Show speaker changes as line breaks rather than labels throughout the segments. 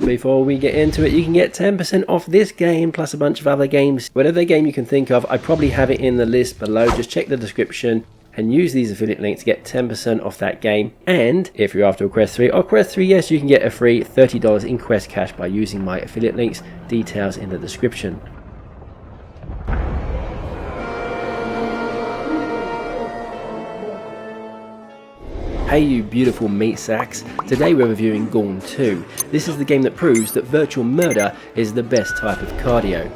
Before we get into it, you can get 10% off this game plus a bunch of other games. Whatever game you can think of, I probably have it in the list below. Just check the description and use these affiliate links to get 10% off that game. And if you're after a Quest 3 or Quest 3, yes, you can get a free $30 in Quest cash by using my affiliate links. Details in the description. Hey you beautiful meat sacks, today we're reviewing Gorn 2. This is the game that proves that virtual murder is the best type of cardio.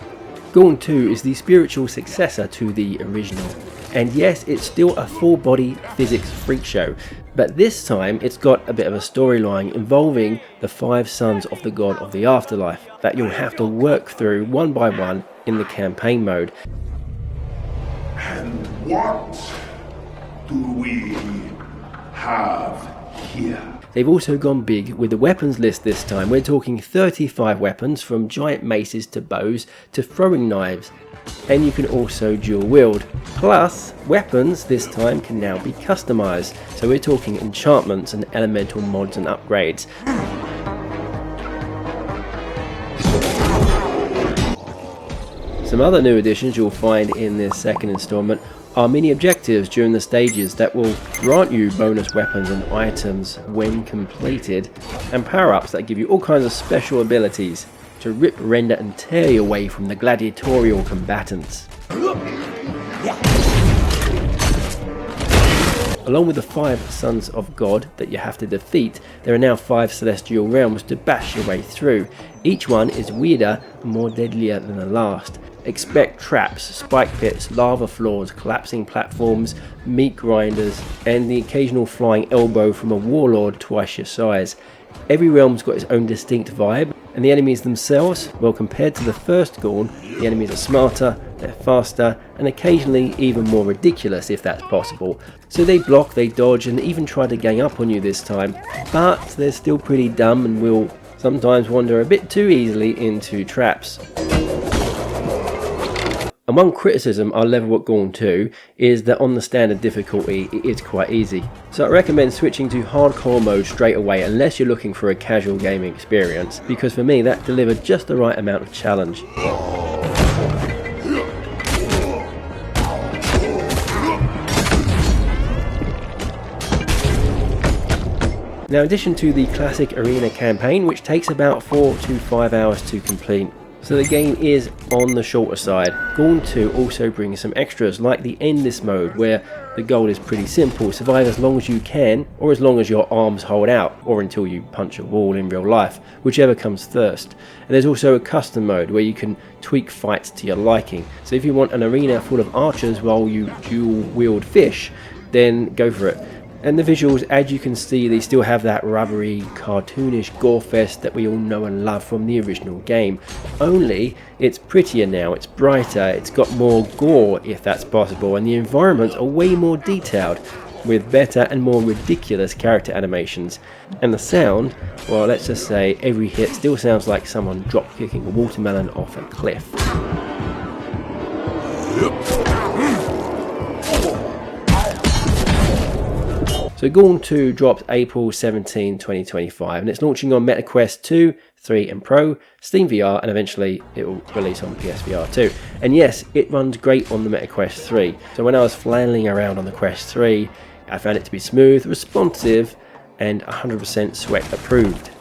Gorn 2 is the spiritual successor to the original. And yes, it's still a full body physics freak show, but this time it's got a bit of a storyline involving the 5 sons of the god of the afterlife that you'll have to work through one by one in the campaign mode.
And what do we have here?
They've also gone big with the weapons list this time. We're talking 35 weapons, from giant maces to bows to throwing knives, and you can also dual wield. Plus, weapons this time can now be customized, so we're talking enchantments and elemental mods and upgrades. Some other new additions you'll find in this second installment are mini objectives during the stages that will grant you bonus weapons and items when completed, and power-ups that give you all kinds of special abilities to rip, render and tear you away from the gladiatorial combatants. Along with the 5 sons of God that you have to defeat, there are now 5 celestial realms to bash your way through. Each one is weirder and more deadlier than the last. Expect traps, spike pits, lava floors, collapsing platforms, meat grinders, and the occasional flying elbow from a warlord twice your size. Every realm's got its own distinct vibe, and the enemies themselves, well, compared to the first Gorn, the enemies are smarter, they're faster, and occasionally even more ridiculous if that's possible. So they block, they dodge, and even try to gang up on you this time, but they're still pretty dumb and will sometimes wander a bit too easily into traps. And one criticism I'll level at Gorn 2 is that on the standard difficulty it is quite easy. So I recommend switching to hardcore mode straight away unless you're looking for a casual gaming experience, because for me that delivered just the right amount of challenge. Now, in addition to the classic arena campaign, which takes about 4 to 5 hours to complete, so the game is on the shorter side, Gorn 2 also brings some extras like the endless mode, where the goal is pretty simple: survive as long as you can, or as long as your arms hold out, or until you punch a wall in real life, whichever comes first. And there's also a custom mode where you can tweak fights to your liking. So if you want an arena full of archers while you dual wield fish, then go for it. And the visuals, as you can see, they still have that rubbery, cartoonish gore fest that we all know and love from the original game. Only it's prettier now, it's brighter, it's got more gore if that's possible, and the environments are way more detailed, with better and more ridiculous character animations. And the sound, well, let's just say every hit still sounds like someone drop kicking a watermelon off a cliff. So Gorn 2 drops April 17, 2025, and it's launching on MetaQuest 2, 3 and Pro, Steam VR, and eventually it will release on PSVR 2. And yes, it runs great on the MetaQuest 3. So when I was flailing around on the Quest 3, I found it to be smooth, responsive, and 100% sweat approved.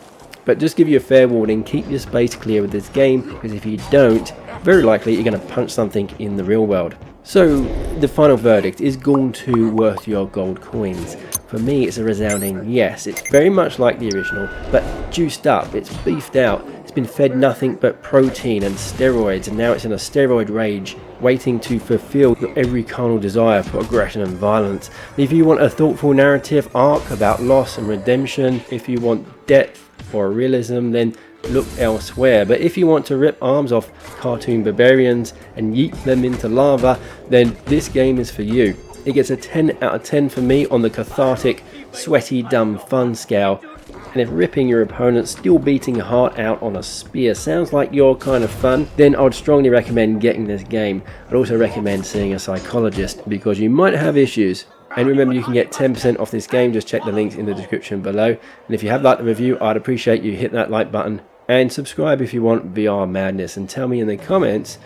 But just give you a fair warning, keep your space clear with this game, because if you don't, very likely you're going to punch something in the real world. So, the final verdict, is Gorn 2 worth your gold coins? For me, it's a resounding yes. It's very much like the original, but juiced up, it's beefed out, it's been fed nothing but protein and steroids, and now it's in a steroid rage, waiting to fulfill your every carnal desire for aggression and violence. If you want a thoughtful narrative arc about loss and redemption, if you want depth or realism, then look elsewhere. But if you want to rip arms off cartoon barbarians and yeet them into lava, then this game is for you. It gets a 10 out of 10 for me on the cathartic, sweaty, dumb fun scale. And if ripping your opponent's still beating heart out on a spear sounds like your kind of fun, then I would strongly recommend getting this game. I'd also recommend seeing a psychologist, because you might have issues. And remember, you can get 10% off this game, just check the links in the description below. And if you have liked the review, I'd appreciate you hit that like button And subscribe if you want VR madness, and tell me in the comments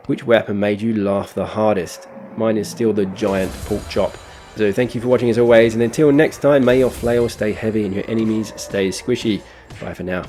which weapon made you laugh the hardest. Mine is still the giant pork chop. So thank you for watching as always, and until next time, may your flail stay heavy and your enemies stay squishy. Bye for now.